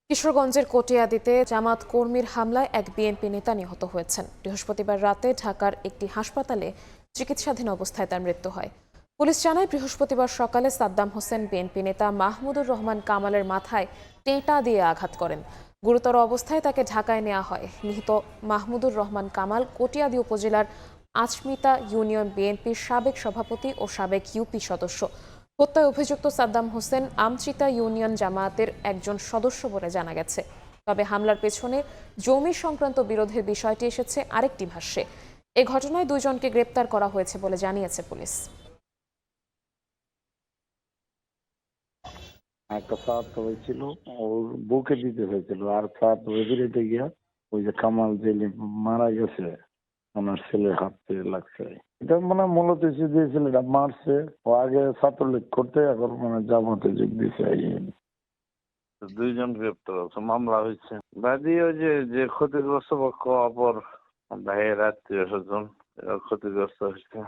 কিশোরগঞ্জের কটিয়াদীতে জামাত কর্মীর হামলায় এক বিএনপি নেতা নিহত হয়েছেন। বৃহস্পতিবার রাতে ঢাকার একটি হাসপাতালে চিকিৎসাধীন অবস্থায় তার মৃত্যু হয়। পুলিশ জানায়, বৃহস্পতিবার সকালে সাদ্দাম হোসেন বিএনপি নেতা মাহমুদুর রহমান কামালের মাথায় টেঁটা দিয়ে আঘাত করেন। গুরুতর অবস্থায় তাকে ঢাকায় নেওয়া হয়। নিহত মাহমুদুর রহমান কামাল কটিয়াদী উপজেলার আচমিতা ইউনিয়ন বিএনপির সাবেক সভাপতি ও সাবেক ইউপি সদস্য। হত্যায় অভিযুক্ত সাদ্দাম হোসেন আমচিতা ইউনিয়ন জামায়াতের একজন সদস্য বলে জানা গেছে। তবে হামলার পেছনে জমি সংক্রান্ত বিরোধের বিষয়টি এসেছে আরেকটি ভাষ্যে। এ ঘটনায় দুইজনকে গ্রেপ্তার করা হয়েছে বলে জানিয়েছে পুলিশ। একটা ছাত্র হয়েছিল, ওর বুকে দিতে হয়েছিল, আর ছাত্র বিরেতে গিয়া ওই যে কামাল যে মারা গেছে ওনার ছেলের হাত থেকে লাগছে। এটা মানে মূলত যে ছেলেটা মারছে ও আগে ছাত্রলীগ করতে, এখন মানে জামাতে যোগ দিছে। দুইজন গ্রেপ্তার আছে, মামলা হয়েছে। বাদী ওই যে ক্ষতিগ্রস্ত পক্ষ অপর ভাইয়ের আত্মীয় স্বজন ক্ষতিগ্রস্ত হয়েছে।